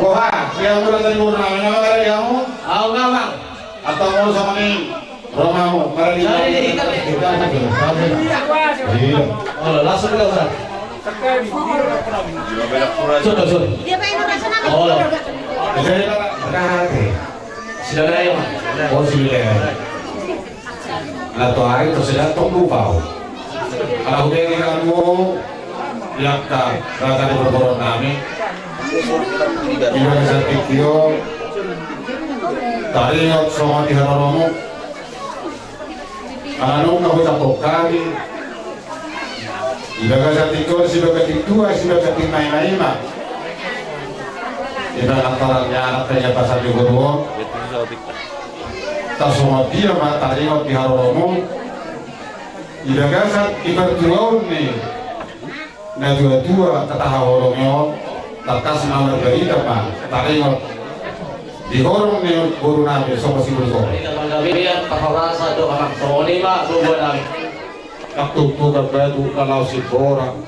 Wah, yang udah tadi mau nanya apa kali kamu? Aku nggak bang. Atau mau sama nih Romamu? Kali ini. Iya. Oh, langsung ke Ustaz. Sudah. Dia pengen internasional. Oh, Jadi kakak. sudah ada ya, Pak? Oh sudah. Lato hari tersedia tunggu pau. Kalau udah ini kamu lihat tak rasa di berboron kami. Ibu saya pikir tadi yang sama di haramu. Anu nggak bisa pokali. Ibu saya pikir si bagai tua si bagai main-main mah. Ibu antaranya anaknya pasal di Gorong. Tak semua dia mah tadi yang di haramu. Ibu saya ibarat nih. Nah dua-dua kata haramu. Takas nama berita pak, tadi di horong nih guru nabi sama si guru. Kita menggabian pakarasa doa anak soni mak guru nabi. Waktu tu kabadu kalau si orang.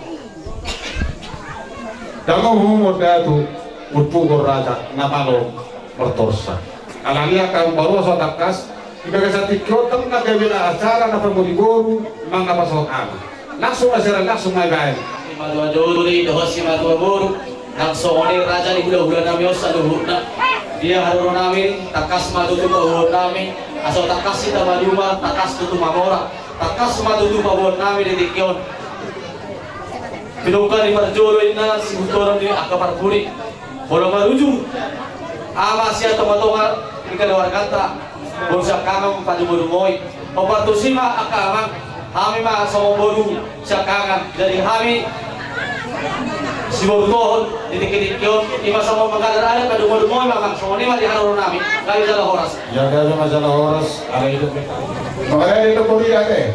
Dalam umur itu utpugur raja nama lo pertorsa. Alangnya kamu baru so takas, ibaga sa tikyo tang nagawila acara na pagmuli guru mga pasokan. Langsung masira langsung may bayan. Madua duri doa si madua guru. Nang soni raja di hula-hula namin sa luhut na dia harus namin takas madutu bahwa namin asal takas kita maduma takas tutu mamora takas madutu bahwa namin di tikyon pinuka di marjoroin na si hutoran di akaparpuri walau maruju ama siya tomatonga di kadawar kata bursa kangang padumodumoy papatusima akamang kami ma somobodu siya kangang jadi kami si borutohon titik-titik yon ima sama mengkadaraan pada umur-umur memang semua ini masih harus nami kali jalan horas Ya kalau masalah horas ada itu makanya itu kuliah deh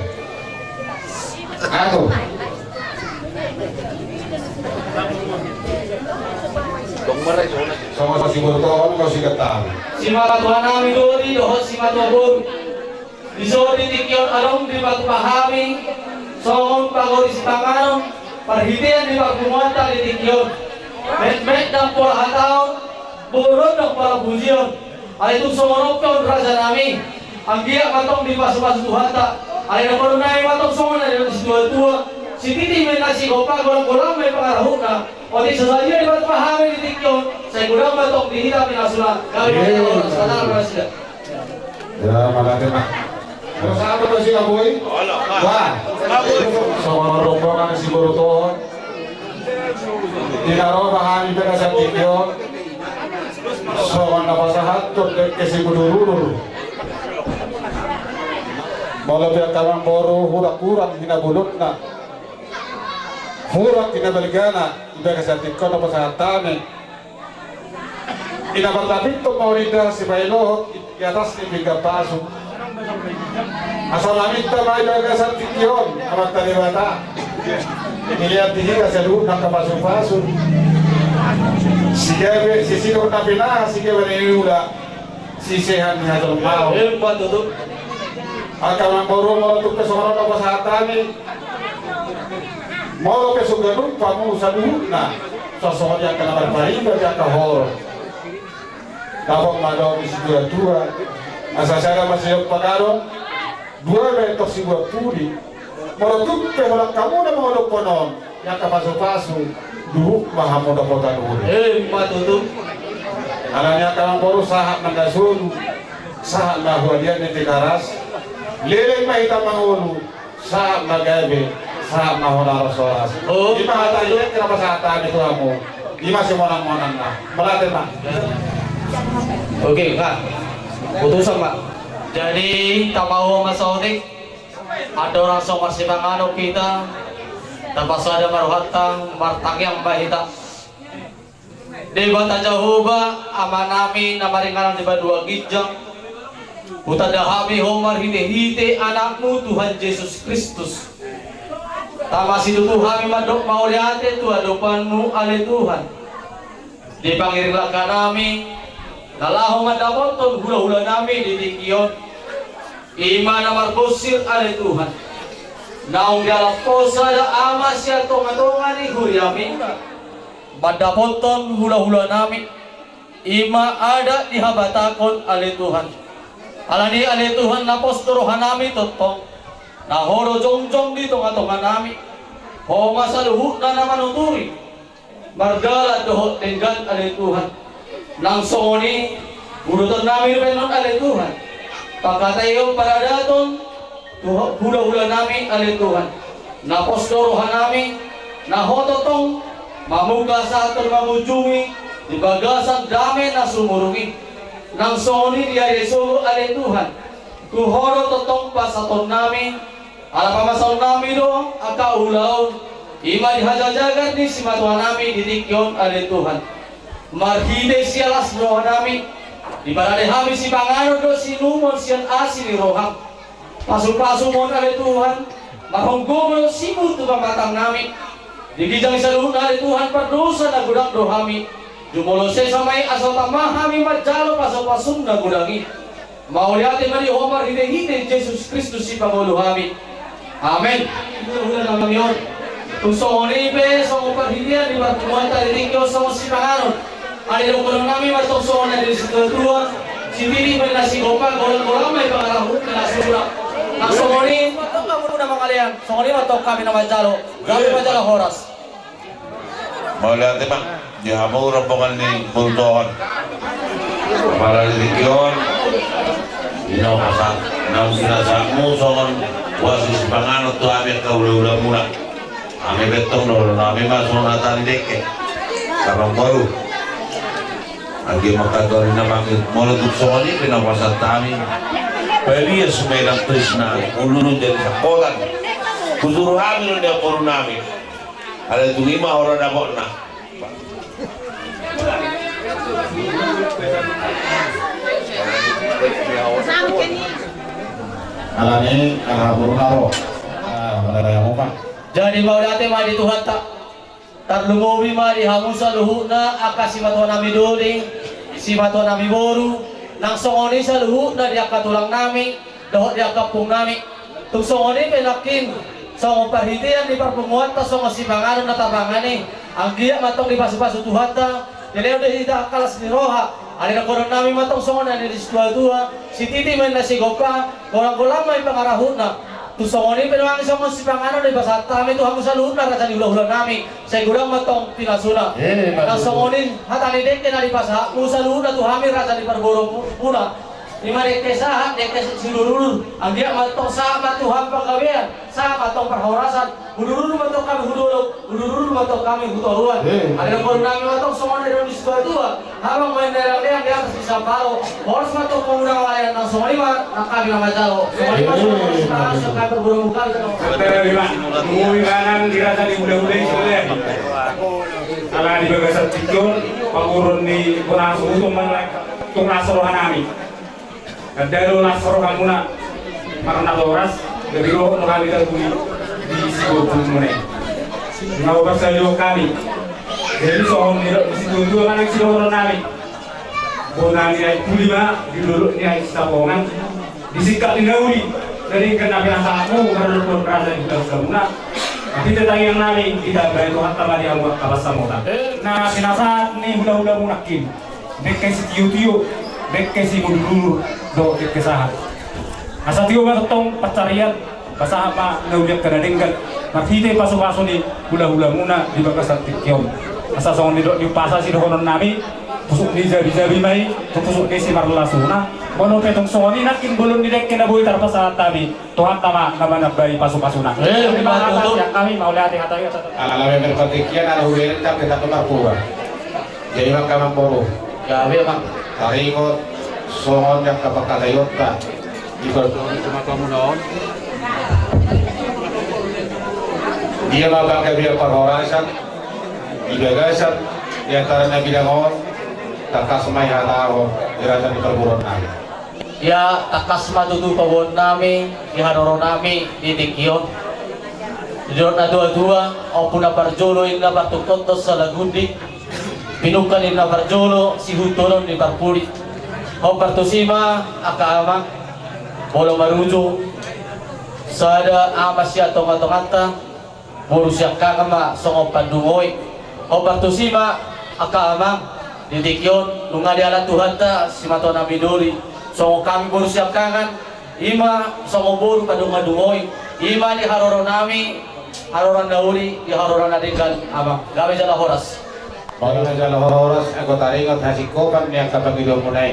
aku sama si borutohon kau si ketang si malatuan nami dori dohot si matua boru di sore titik yon along di batu pahami songon pagori si panganom perhitian di batu muanta di titik yon met dan pola hatau burun dan pola bujion itu somonopon raja nami anggia matong di pasu-pasu tuhata ada baru naik matong somon ada si tua si titi menasi gopa golang-golang may pangarahuna o di sasaja di batu pahami di tikyon saya gudang matong di hitam pinasulan kami orang sadar berhasil ya malaki mak kalau sahabat masih kaboy wah sama rombongan si borutohon tinaro bahani pera sa tikyo so napasahat to kasi budurur malah biar kawan boru hurak-hurak hinabulot na hurak hinabaligana iba kasi tikyo napasahatan inabarlapit to maurida si Bailo di atas ni Bigapaso asal namin tamay baga sa tikyon amat taliwata Ilihat diri kasi luhut ng kapaso-paso. Sige, sisino na pina, sige wala sisihan niya sa lumaw. Ang kamambaro mo ito kasama na pasahatan mo kesuganun pa mo sa luhut na sa sohya ka naman pariba ka kahor. Dapat magaw ni si tua asasara masayok pagaro dua betok si buat puri Morotuk peholang kamu na mga luponon yang kapaso-paso duhuk mahamoda potan uri. Matutup. Alanya kamang poro sahak ng gasulu, sahak na huwadian ni Tikaras, leleng mahita mangulu, sahak na gabi, sahak na horaras-horas. Di mahatayin, kinapasataan ito mo. Di masih monang-monang na. Malatin na. Oke, Kak. Putusan, Pak. Jadi, tamaho masotik. Ada orang somar si pangano kita tanpa sada maruhatang martang yang bahita di bata Jehovah amanami namaringanan di dua gijang utada hami homar hite-hite anakmu Tuhan Yesus Kristus Tama si Tuhan madok mauliate tu adopanmu ale Tuhan. Dipangirilak ka nami, nalahong madapoton hula-hula nami ditikiyon. Ima na markusir ale Tuhan. Naong dialakposa da ama siya tonga-tonga ni huryami. Madapoton hula-hula nami. Ima ada dihabatakon ale Tuhan. Alani ale Tuhan napostorohan nami totong. Nahoro jongjong di tonga-tonga nami. Ho masaluhut na naman uturi. Margala dohot tenggan ale Tuhan. Nang songoni urutan nami penon ale Tuhan. Pagkatayo para daton hula-hula nami ale Tuhan. Napostorohan nami. Nahototong mamuga sa aton mamujumi. Di bagasan dami na sumurungi. Nang songoni dia Yesu ale Tuhan. Kuhoro totong pasaton nami. Ala pamasaw nami do akaulaw. Ima dihajajagan ni si matuan nami ditikyon ale Tuhan. Marhide siya las roha nami. Di barade hami si pangano do sinumon siyan asi ni roham. Pasu-pasu mon ale Tuhan. Mahonggomon simu tu pamatang nami. Digijang sa luhut ale Tuhan perdosa na gudang dohami. Jumolose samay asal tamahami majalo paso-pasum na gudangi. Mauliate mari homar hide-hide Jesus Kristus si pamuluhami. Amen. Hula naman yun. Kung songoni pe, songo parhidian di pertemuan tadi tinggal sama si panganon. Ada dokumen kami matong songo dari situ tua. Si tiri nasi gopa, golang-golang may pangarahut na nasi ulang. Nang songoni, matong kamu nama kalian. Songoni matong kami nama jalo. Kami majalo horas. Mauliate bang, di hamu rombongan ni Bultohon. Para dikion, ino pasang, nang sinasamu songon. Wasis panganut tu ambil kau ulah mula, ambil betong dulu, ambil masuk natan deke, karang baru, lagi makan kau ini panggil, malah tu soalnya kena pasal tami, beli semedang Krishna, ulun jadi sekolah, kusur hamil dia purnami, ada tu 5 orang dapat nak. Alani burunaro. Mana yang apa? Jadi maulate mari Tuhan tak tarlungowi mari hamusa luhuna akasi matuan nami doli si matuan nami boru nang songoni sa luhuna dia katulang nami dohot dia kapung nami tung songoni penakin songo parhitian di perpunguan ta songo si panganon na tabangani ang giya matong di pasu-pasu Tuhan ta dileo de hita kalas ni roha. Ada korang nami matong songon ada di tua si titi main nasi gopa golang-golang may pangarahuna tu songoni penuang songon si pangano di basat kami tu hamu saluhut na raja di ulah-ulah nami saya gudang matong pinasuna na songonin hatani dek kena di pasah musaluhut na tu hamir raja di perborong puna lima dekesahan dekes silulur ang dia matong sama Tuhan pagawian sama matong perhorasan hudurur matong kami hudurur matong kami hutoruan ada korang nami matong songon ada di tua habang main daerah dia di atas bisa paro harus matong pengundang layan nang songon lima nak kami nama jauh songon lima songon sekarang kami berborong kali Umuwi kanan dirasa di mudah-mudah isolasi. Karena di bagasan tidur, pangurun di kurang susu tung nasrohan nami. Kadang nasrohan muna karena loras dari lo kami terbunuh di situ mana. Nawa bersalio kami. Jadi soal di situ itu kan yang situ nami. Bonani ay kulima di dulu ni ay sapongan disikat dinauli dari kena pinasamu baru berperasa di dalam semuna. Tapi tentang yang nami tidak baik Tuhan tambah dia buat kapas samota. Nah sinasa ni hula-hula munakin. Dekai si tiu-tiu, dekai si mundur do kesahan. Asa tiu matong pacarian basa apa nauliak kana denggal. Marhite pasu-pasu ni hula-hula muna di bakasan tikyom. Asa song ni do di pasa si dohonon nami pusuk ni jabi-jabi mai pusuk ni si marlasuna. Mono petong songoni nakin belum direk kena boy tarpasa tabi Tuhan tama naman bayi pasu-pasuna. Terima kasih yang kami mau lihat hatawi. Alam berpatikian ala huwirin tak kita pemarpuan. Jadi maka mamporo. Ya, memang. Taringot songon yang kapakalayot ka. Ikut Cuma kamu naon. dia mabangga biar perhorasan, ibagasan di antara nabi dangor, takasmay hataro dirasa di perburuan nabi. Ya takas matutu pawon nami, ihanoro nami, ditikyon. Jujur na dua-dua, o puna parjolo inna batukotos sa lagundi, pinukan inna parjolo, si hutoron ni parpuri. O partusima, akaama, bolo marujo, sada amas siya tonga-tongata, buru siya kakama, songo pandungoy. O partusima, akaama, ditikyon, nung nga diala Tuhan ta, si mato na midori, songo kami buru siya kakan, ima, songo buru padunga-dungoy, ima ni haroro nami, haroran dauli, di haroran nadingkan, ama, gabi jala horas. Mga jala horas, ako taringot hasikopan niya kapag ilo mo na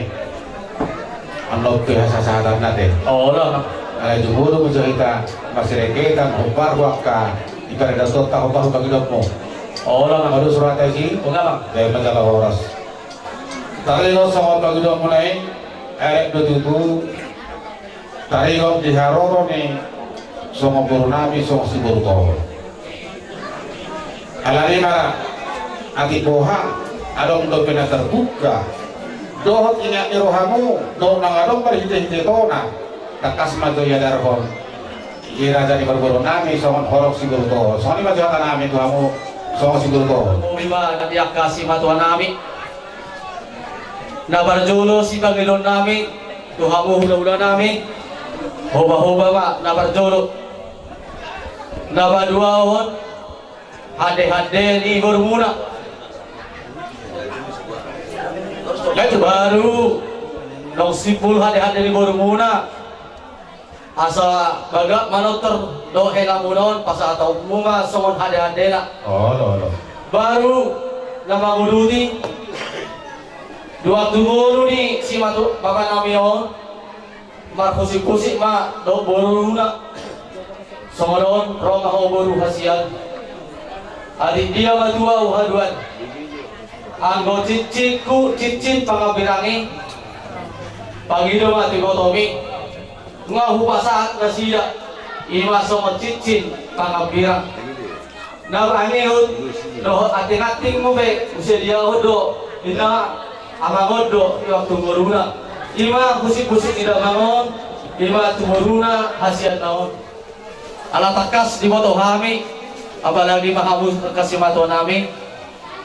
ang loob ko hasasatan natin. Oo lang. Ay, jumuro mo sa kita, masireketan, humbarwak ka, ikaradatot ka, humbarwak pag ilo mo. Oo lang. Ano surat tayo si? Oo nga lang. Dahil mga jala horas. Taringot sa mga pag ilo mo na ay tututu, taringot di haroro ni songo buru nami, songo si buru ko. Alari mara, ati boha, adong do terbuka, dohot ingat irohamu, do nang adong berhiti-hiti tona, takas maju ya darhon, kira jadi berburu nami, songo horok si buru ko, songo ni maju hata nami tuhamu, songo si buru ko. Umima natiyak kasi matuan nami, nabarjolo si Panginoon nami, tuhamu hula-hula nami, hoba-hoba ma, nabarjolo, nabaduahon, hade-hade ni bermuna. Itu baru nong sipul hade-hade ni bermuna. Asa bagak manoter do helamunon pas atau bunga songon hade-hade na. Oh, lo. Baru nama ngurudi dua tunggu ni si matu bapak namion mar kusik-kusik ma do boruna songon roma ho boru hasian. Adik dia madua uhaduan anggo cicin pangabirangi pagido mati kotomi ngahu pasaat nasiya ima sama cicin pangabirang nabangihut dohot ating-ating mo be usia dia hodo ina amangodo waktu moruna ima kusik-kusik tidak mangon ima tumoruna hasiat naon ala takas di moto hami apalagi mahabus kasih mato nami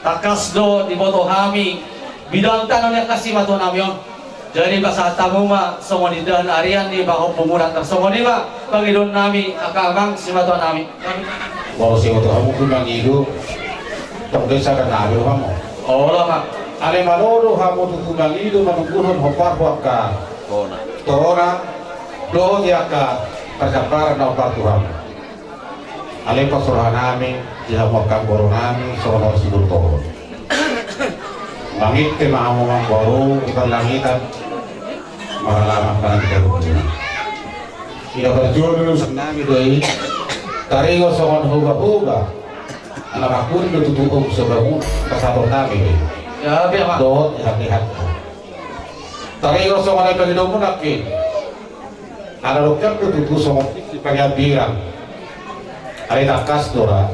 takas do di boto hami bidang tanong yang kasih mato nami yon jadi pas tamu ma semua di dalam arian di bawah pemuda semua di ma Panginoon nami akamang si mato nami Walau si mato kamu pun mangido, tak desa kan nabi kamu. oh lama Ale malolo kamu tu mangido manungguhon hopar ka. Torona do dia ka percaparan na hopar Tuhan. Ale pasurahan namin, dihamagkan boro namin, soal sigur to. Langit te mahamang boro, ikan langitan, maralaman ka ng terbuka. Ina berjuang dulu sa namin doy, tarigo soal huga-huga, anak aku ini tutup sebahu kasabot namin. ya biar Dohot lihat-lihat. Tarigo soal ay pagino mo nakin, anak dokter tutup soal pagyabiran. Ay takas dora,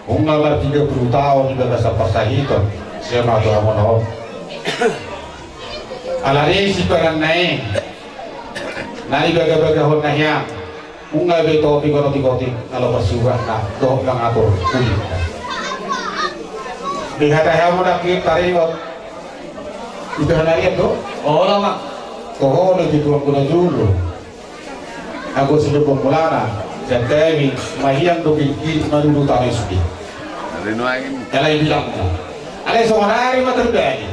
kung nalar 30 tahun ibaga sa pasahiton, siya matura mo noon. Alari si Paranay, nalibaga-bagahon na hiya, kung nga ito bigono-bigotik, nalapasugan na, doon lang ato, kulit. Lihat-lihat mo na taringot, ito na rin do? oh lama Koho na dituang ko na julo. Ako sinubong mula na, dan kami mahiyang dugigit manulutan ng suki. Kaya bilang na. Alay so manari matarbedi.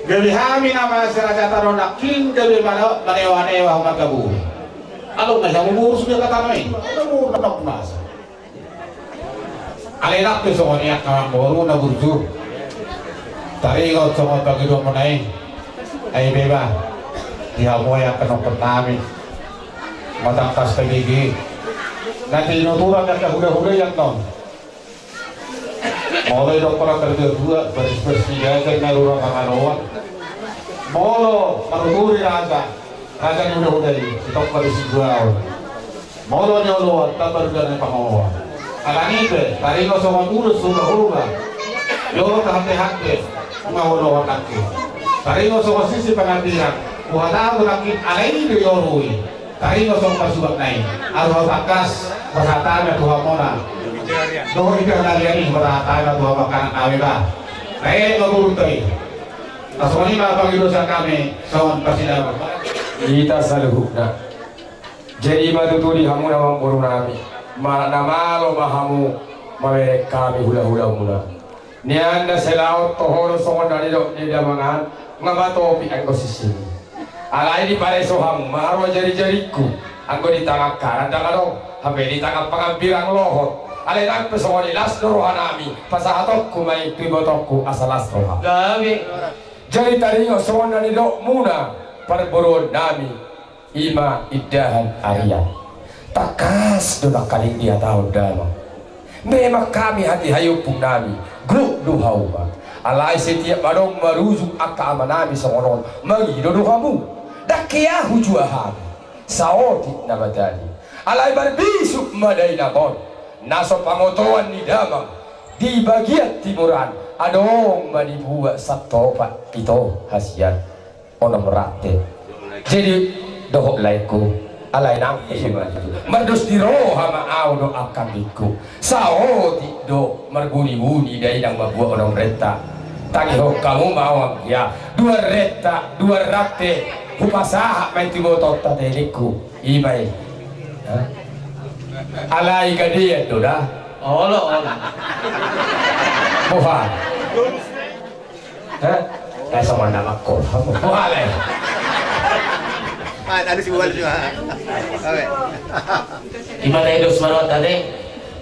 Gabi hami na mga sirasata ron na king gabi manewa-newa humagabu. Along na siya, mumurus niya katanay. Namuro na kumasa. Alay nakto so maniyak na moro na burju. Tarigot sa mga pagidong mo na ay beba. Dihamoy ang kanongkot namin. Matangkas pagiging. Na tinuturan ng kahula-hula yan nun. Mulai daw pala tergedua, bersih-bersih aja narurang kanganoan. Molo, maruturi raja. Raja ni hula-hula ini, sitok bersih-bersih. Molo nyolo, tabar dengan pangawa. Alanipe, tarino sama urus hula-hula. Yolo kahati-hati, ngawolo wakaki. Tarino sama sisi pengambilan. Kuhatahan terakin, alaini di yorui. tari ngosong pasubak naik arwah bakas pasatan Tuhan mona doh itu kalian ini berata Tuhan makan aweba naik ngurut tadi asal ini apa dosa kami sawan persidangan kita saluhukna jadi matuturi hamu namang puro nami namalo mahamu mamerek kami hula-hula mula niyan na selaw tohoro songon dari dok di damangan ngamato pi anggo sisini alai di pareso hamu maharwa jari-jariku anggo di tangan kanan tangan dong sampai di tangan pengampirang lohot alai nang pesongon ilas dorohanami pasahatokku may tribotokku asalas roha Gabi. jadi taringo songon dari dok muna perburuan nami ima idahan Arya takas donak kaling dia tahu dama memang kami hati hayupung nami grup duhauba alai setiap badong maruzuk akka amanami songonon magido duhamu dakia hujuahan saoti nabatani alai barbisuk madai nabon naso pangotoan ni damang di bagian timuran adong manibuat satopat pito hasiat ono merate jadi dohok laiku alai nang merdus diro hama au do akan diku saoti do merguni-guni dari nang babua ono reta tangi ho kamu mau ya dua reta dua rate hupasaha main tibo tota teniku imai alai gadian do dah Olo. buhan kayak sama nama kau buhan leh Ada si Buwan juga. Oke. Ima tayo dos marot tadi.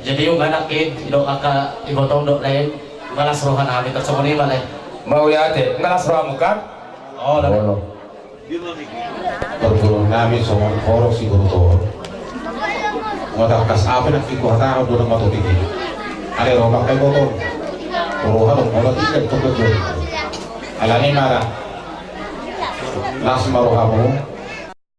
Jadi yung anak kid, idok aka ibotong dok lain, malas rohan namin tersebut ini malay. mau lihat ngalas ramu kan Oh, lalu. berburu nami songon korok si guru matakas apa nak ikut tahu dulu matu tinggi ada rombak kayak botol uruhan mulai tiket tuh alani marah las maruhamu